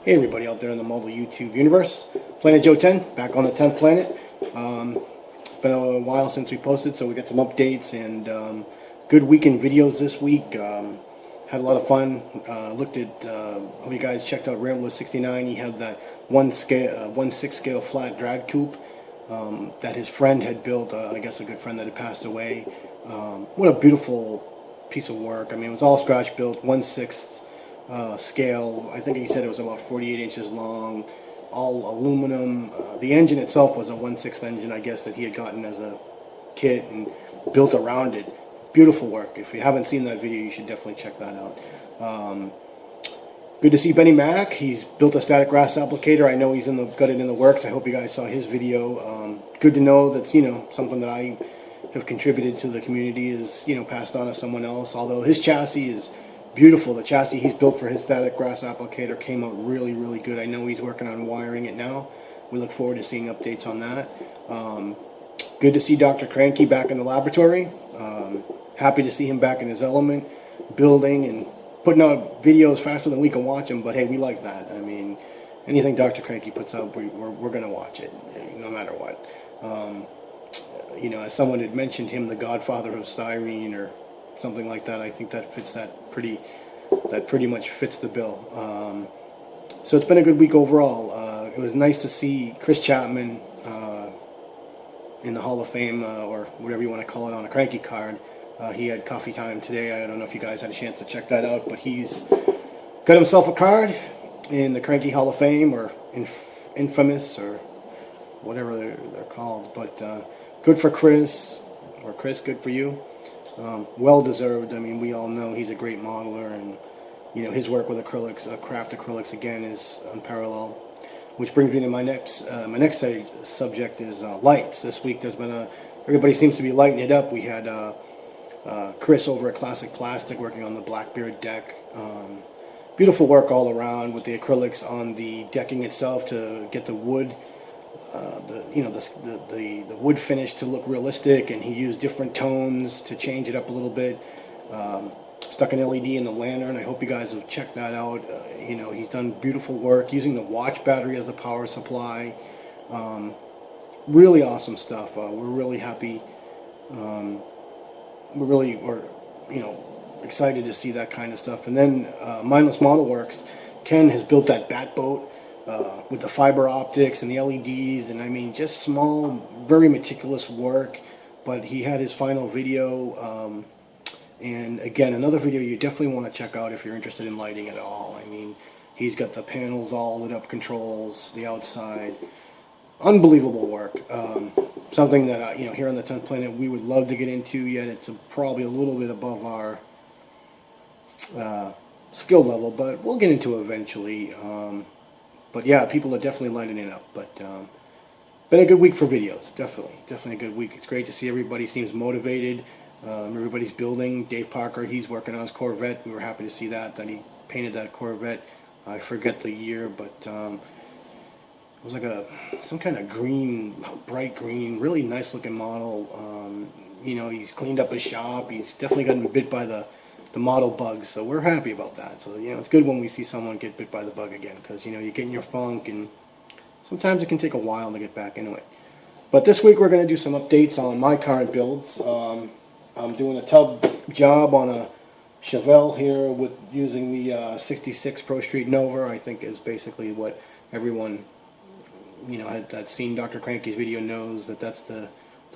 Hey everybody out there in the mobile YouTube universe. Planet Joe 10, back on the 10th planet. Been a while since we posted, so we got some updates and good weekend videos this week. Had a lot of fun. Looked at, hope you guys checked out Rambler 69. He had that 1/6 scale flat drag coupe that his friend had built, I guess a good friend that had passed away. What a beautiful piece of work. I mean, it was all scratch built, 1/6 scale. I think he said it was about 48 inches long, all aluminum. The engine itself was a 1/6 engine, I guess, that he had gotten as a kit and built around it. Beautiful work. If you haven't seen that video, you should definitely check that out. Good to see Benny Mac. He's built a static grass applicator. I know he's got it in the works. I hope you guys saw his video. Good to know that's something that I have contributed to the community is passed on to someone else. Although his chassis is beautiful. The chassis he's built for his static grass applicator came out really, really good. I know he's working on wiring it now. We look forward to seeing updates on that. Good to see Dr. Cranky back in the laboratory. Happy to see him back in his element, building and putting out videos faster than we can watch them. But hey, we like that. I mean, anything Dr. Cranky puts out, we're going to watch it, no matter what. As someone had mentioned him, the godfather of styrene or something like that. I think that fits that pretty much fits the bill. So it's been a good week overall. It was nice to see Chris Chapman in the Hall of Fame, or whatever you want to call it, on a Cranky card. He had coffee time today. I don't know if you guys had a chance to check that out, but he's got himself a card in the Cranky Hall of Fame, or infamous, or whatever they're called. But good for Chris, or Chris, good for you. Well deserved. I mean, we all know he's a great modeler, and his work with acrylics, craft acrylics, again, is unparalleled. Which brings me to my next subject is lights. This week there's been everybody seems to be lighting it up. We had Chris over at Classic Plastic working on the Blackbeard deck. Beautiful work all around with the acrylics on the decking itself to get the wood. The wood finish to look realistic, and he used different tones to change it up a little bit. Stuck an LED in the lantern. I hope you guys have checked that out. He's done beautiful work using the watch battery as the power supply. Really awesome stuff. We're really happy. We're excited to see that kind of stuff. And then Mindless Model Works, Ken has built that bat boat. With the fiber optics and the LEDs, and I mean, just small, very meticulous work. But he had his final video, and again, another video you definitely want to check out if you're interested in lighting at all. I mean, he's got the panels all lit up, controls, the outside. Unbelievable work. Something that here on the 10th planet we would love to get into, yet it's probably a little bit above our skill level, but we'll get into it eventually. But yeah, people are definitely lighting it up. But been a good week for videos. Definitely a good week. It's great to see everybody seems motivated. Everybody's building. Dave Parker, he's working on his Corvette. We were happy to see that he painted that Corvette. I forget the year, but it was like some kind of green, bright green, really nice looking model. He's cleaned up his shop. He's definitely gotten bit by the model bugs, so we're happy about that. So it's good when we see someone get bit by the bug again, because you get in your funk, and sometimes it can take a while to get back into it. But this week we're going to do some updates on my current builds. I'm doing a tub job on a Chevelle here with using the 66 Pro Street Nova. I think is basically what everyone that's seen Dr. Cranky's video knows, that's the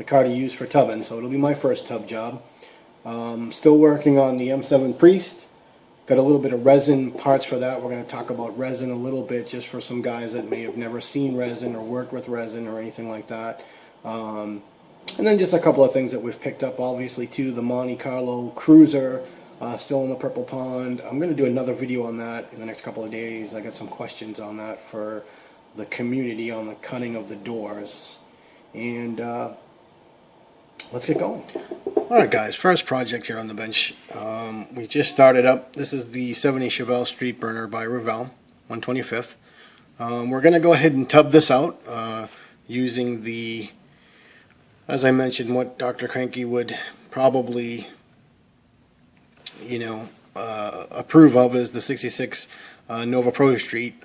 car to use for tubbing. So it'll be my first tub job. Still working on the M7 Priest. Got a little bit of resin parts for that. We're going to talk about resin a little bit, just for some guys that may have never seen resin or worked with resin or anything like that. And then just a couple of things that we've picked up, obviously, too. The Monte Carlo Cruiser, still in the Purple Pond. I'm going to do another video on that in the next couple of days. I got some questions on that for the community on the cutting of the doors. And let's get going. Alright guys, first project here on the bench. We just started up. This is the 70 Chevelle Street Burner by Revell, 125th. We're going to go ahead and tub this out using the, as I mentioned, what Dr. Cranky would probably, approve of is the 66 Nova Pro Street.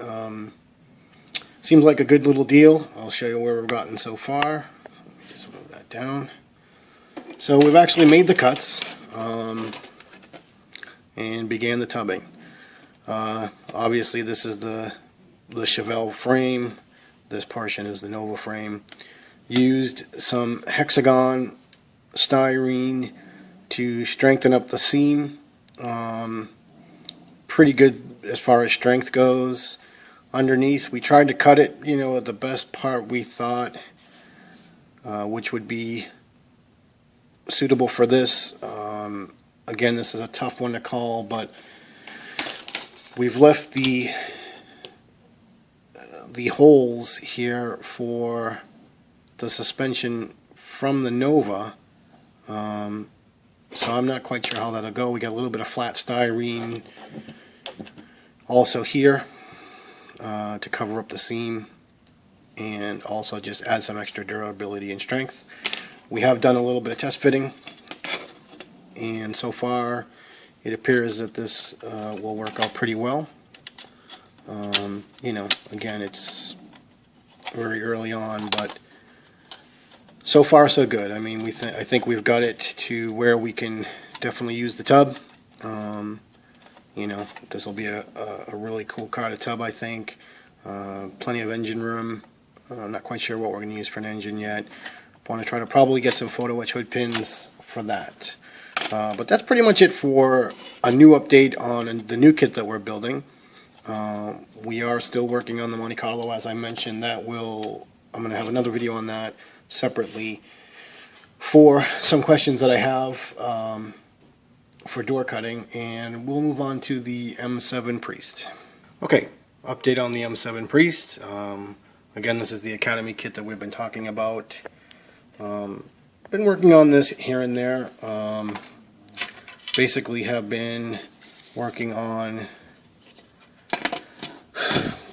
Seems like a good little deal. I'll show you where we've gotten so far. Let me just move that down. So we've actually made the cuts and began the tubbing. Obviously this is the Chevelle frame. This portion is the Nova frame. Used some hexagon styrene to strengthen up the seam. Pretty good as far as strength goes. Underneath, we tried to cut it, you know, at the best part we thought, which would be suitable for this. Again, this is a tough one to call, but we've left the holes here for the suspension from the Nova. So I'm not quite sure how that'll go. We got a little bit of flat styrene also here to cover up the seam and also just add some extra durability and strength. We have done a little bit of test fitting, and so far it appears that this will work out pretty well. You know, again, it's very early on, but so far so good. I mean, I think we've got it to where we can definitely use the tub. You know, this will be a really cool car to tub, I think. Plenty of engine room. I'm not quite sure what we're going to use for an engine yet. Want to try to probably get some photo etch hood pins for that. But that's pretty much it for a new update on the new kit that we're building. We are still working on the Monte Carlo, as I mentioned. I'm going to have another video on that separately for some questions that I have for door cutting, and we'll move on to the M7 Priest. Okay, update on the M7 Priest. Again, this is the Academy kit that we've been talking about. Been working on this here and there. Basically have been working on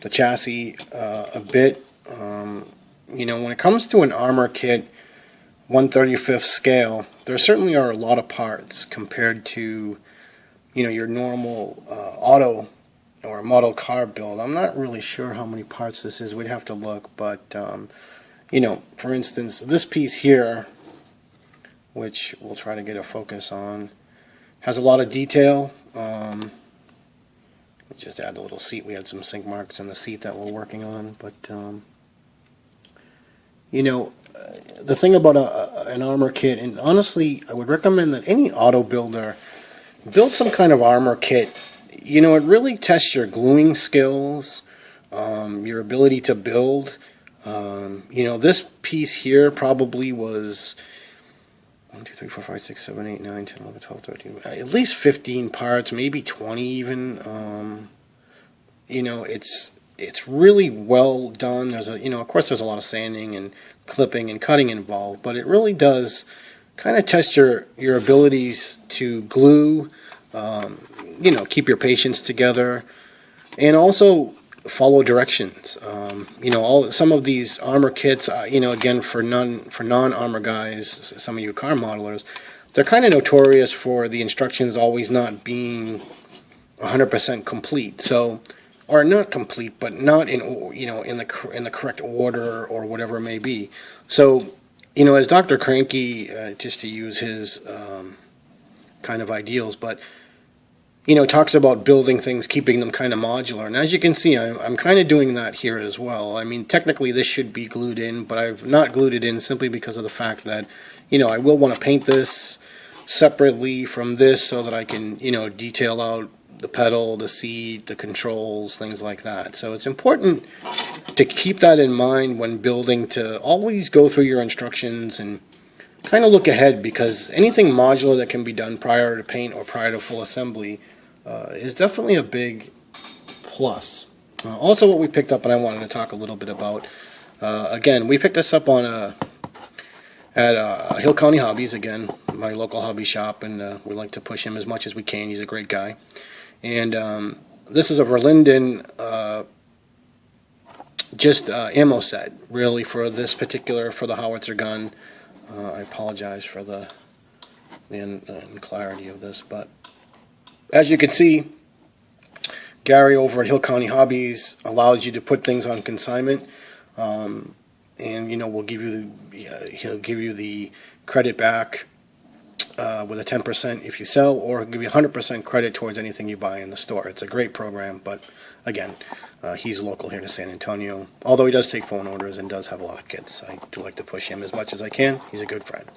the chassis a bit. You know, when it comes to an armor kit, 1/35 scale, there certainly are a lot of parts compared to, you know, your normal auto or model car build. I'm not really sure how many parts this is. We'd have to look, but you know, for instance, this piece here, which we'll try to get a focus on, has a lot of detail. Just add the little seat. We had some sink marks in the seat that we're working on, but you know, the thing about an armor kit, and honestly, I would recommend that any auto builder build some kind of armor kit. You know, it really tests your gluing skills, your ability to build. You know, this piece here probably was 1, 2, 3, 4, 5, 6, 7, 8, 9, 10, 11, 12, 13, at least 15 parts, maybe 20 even. You know, it's really well done. There's you know, of course there's a lot of sanding and clipping and cutting involved, but it really does kind of test your abilities to glue, you know, keep your patience together, and also follow directions. You know, some of these armor kits, you know, again, for non-armor guys, some of you car modelers, they're kind of notorious for the instructions always not being 100% complete. So, or not complete, but not in, you know, in the correct order or whatever it may be. So, you know, as Dr. Cranky, just to use his kind of ideals, but you know, talks about building things, keeping them kind of modular. And as you can see, I'm kind of doing that here as well. I mean, technically this should be glued in, but I've not glued it in simply because of the fact that, you know, I will want to paint this separately from this so that I can, you know, detail out the pedal, the seat, the controls, things like that. So it's important to keep that in mind when building, to always go through your instructions and kind of look ahead, because anything modular that can be done prior to paint or prior to full assembly is definitely a big plus. Also, what we picked up, and I wanted to talk a little bit about, again, we picked this up on at Hill County Hobbies, again, my local hobby shop, and we like to push him as much as we can. He's a great guy. And this is a Verlinden just ammo set, really, for this particular, for the howitzer gun. I apologize for the unclarity of this, but as you can see, Gary over at Hill County Hobbies allows you to put things on consignment, and we'll give you he'll give you the credit back with a 10% if you sell, or he'll give you 100% credit towards anything you buy in the store. It's a great program, but again, he's local here to San Antonio. Although he does take phone orders and does have a lot of kits, I do like to push him as much as I can. He's a good friend.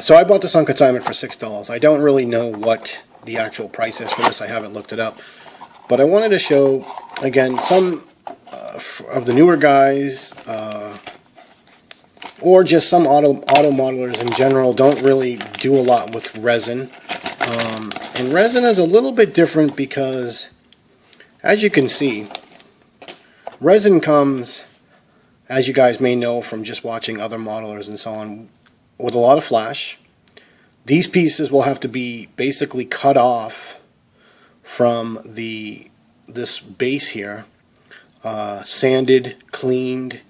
So I bought this on consignment for $6. I don't really know what the actual price is for this. I haven't looked it up. But I wanted to show, again, some of the newer guys, or just some auto modelers in general, don't really do a lot with resin. And resin is a little bit different because, as you can see, resin comes, as you guys may know from just watching other modelers and so on, with a lot of flash. These pieces will have to be basically cut off from this base here, sanded, cleaned,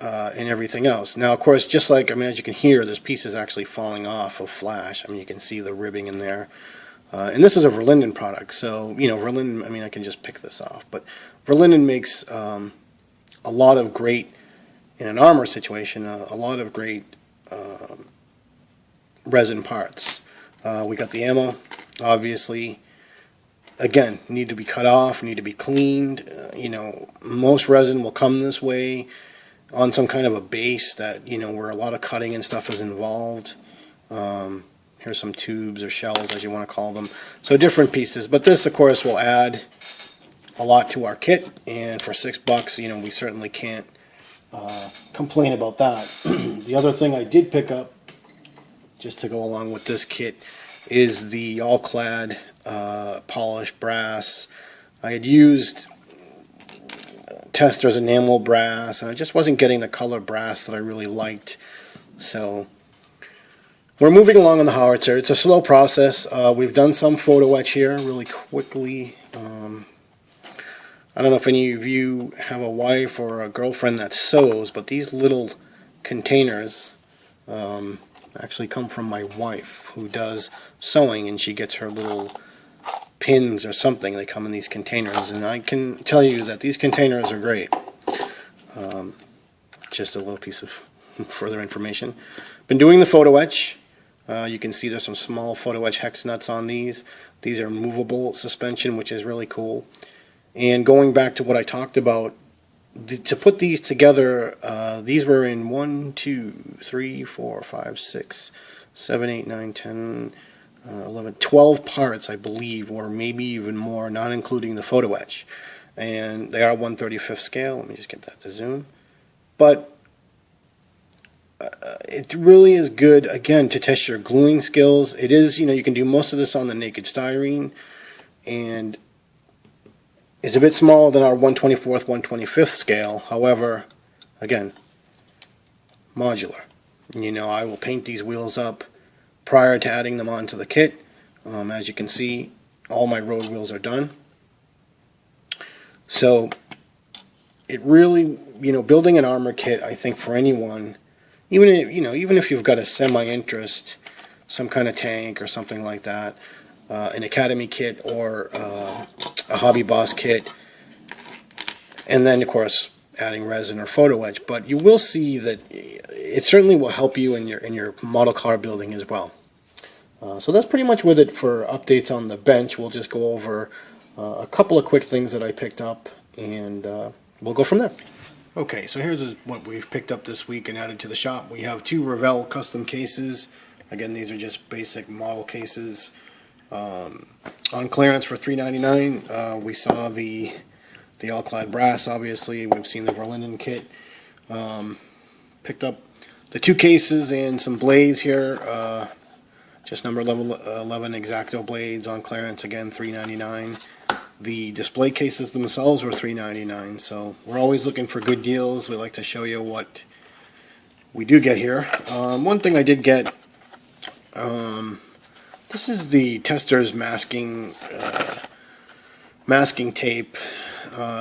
and everything else. Now, of course, just like, as you can hear, this piece is actually falling off of flash. You can see the ribbing in there. And this is a Verlinden product, so, Verlinden, I can just pick this off. But Verlinden makes a lot of great, in an armor situation, a lot of great resin parts. We got the ammo, obviously. Again, need to be cut off, need to be cleaned. Most resin will come this way on some kind of a base that, where a lot of cutting and stuff is involved. Here's some tubes or shells, as you want to call them. So different pieces. But this, of course, will add a lot to our kit. And for $6, we certainly can't complain about that. The other thing I did pick up, just to go along with this kit, is the all-clad polished brass. I had used Tester's enamel brass, and I just wasn't getting the color brass that I really liked. So we're moving along on the howitzer. It's a slow process. We've done some photo etch here really quickly. I don't know if any of you have a wife or a girlfriend that sews, but these little containers actually come from my wife, who does sewing, and she gets her little pins or something. They come in these containers, and I can tell you that these containers are great. Just a little piece of further information. Been doing the photo etch. You can see there's some small photo etch hex nuts on these. These are movable suspension, which is really cool. And going back to what I talked about, to put these together, these were in 1, 2, 3, 4, 5, 6, 7, 8, 9, 10, 11, 12 parts, I believe, or maybe even more, not including the photo etch. And they are 1/35 scale. Let me just get that to zoom. But it really is good, again, to test your gluing skills. It is, you can do most of this on the naked styrene, and it's a bit smaller than our 1/24th, 1/25th scale. However, again, modular. I will paint these wheels up prior to adding them onto the kit. As you can see, all my road wheels are done. So it really, building an armor kit, I think for anyone, even if you've got a semi-interest, some kind of tank or something like that, an Academy kit or a Hobby Boss kit, and then of course adding resin or photo etch. But you will see that it certainly will help you in your model car building as well. So that's pretty much with it for updates on the bench. We'll just go over a couple of quick things that I picked up, and we'll go from there. Okay, so here's what we've picked up this week and added to the shop. We have 2 Revell custom cases. Again, these are just basic model cases. On clearance for $3.99. We saw the all-clad brass, obviously. We've seen the Verlinden kit. Picked up the 2 cases and some blades here. Just number 11 X-Acto blades on clearance, again $3.99. The display cases themselves were $3.99, so we're always looking for good deals. We like to show you what we do get here. One thing I did get, this is the Tester's masking tape,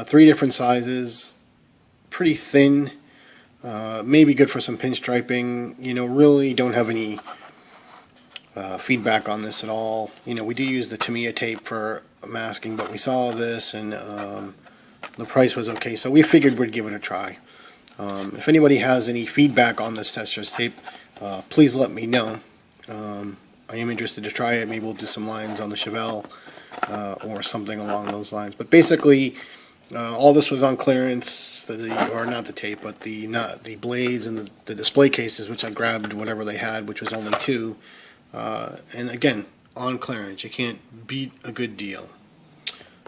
3 different sizes, pretty thin, maybe good for some pinstriping. Really don't have any feedback on this at all. You know, we do use the Tamiya tape for masking, but we saw this and the price was okay, so we figured we'd give it a try. If anybody has any feedback on this tester's tape, please let me know. I am interested to try it. Maybe we'll do some lines on the Chevelle or something along those lines. But basically, all this was on clearance, or not the tape, but the blades and the display cases, which I grabbed whatever they had, which was only 2. And again, on clearance. You can't beat a good deal.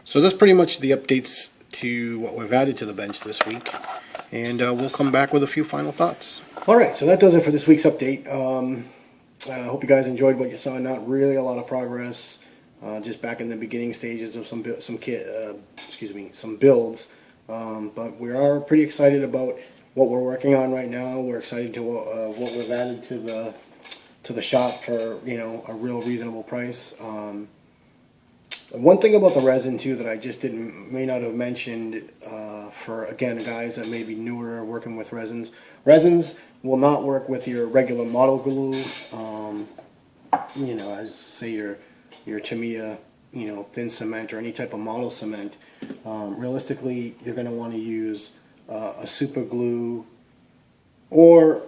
So that's pretty much the updates to what we've added to the bench this week. And we'll come back with a few final thoughts. Alright, so that does it for this week's update. I hope you guys enjoyed what you saw. Not really a lot of progress. Just back in the beginning stages of some builds. But we are pretty excited about what we're working on right now. We're excited to what we've added to the shop for, you know, a real reasonable price. One thing about the resin too that I just may not have mentioned for, again, guys that may be newer working with resins. Resins will not work with your regular model glue. You know, as say your Tamiya, you know, thin cement or any type of model cement. Realistically, you're going to want to use a super glue or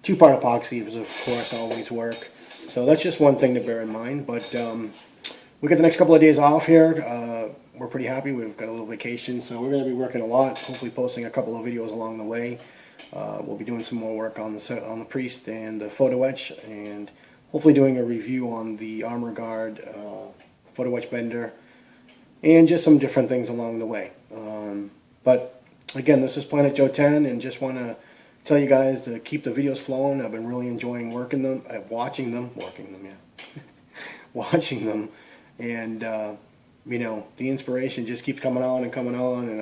2-part epoxy, of course, always work. So that's just one thing to bear in mind. But we got the next couple of days off here. We're pretty happy. We've got a little vacation, so we're going to be working a lot. Hopefully, posting a couple of videos along the way. We'll be doing some more work on the Priest and the photo etch, and hopefully doing a review on the Armor Guard photo etch bender, and just some different things along the way. But again, this is Planet Joe 10, and just want to tell you guys to keep the videos flowing. I've been really enjoying watching them, watching them, and you know, the inspiration just keeps coming on, and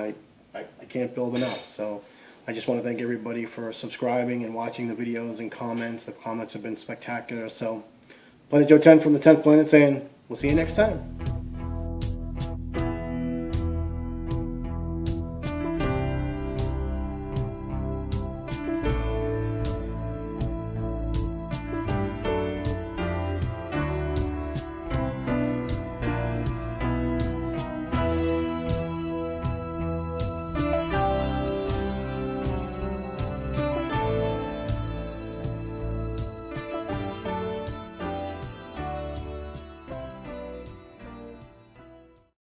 I can't build enough. So I just want to thank everybody for subscribing and watching the videos and comments. The comments have been spectacular. So Planet Joe 10 from the 10th Planet saying, we'll see you next time.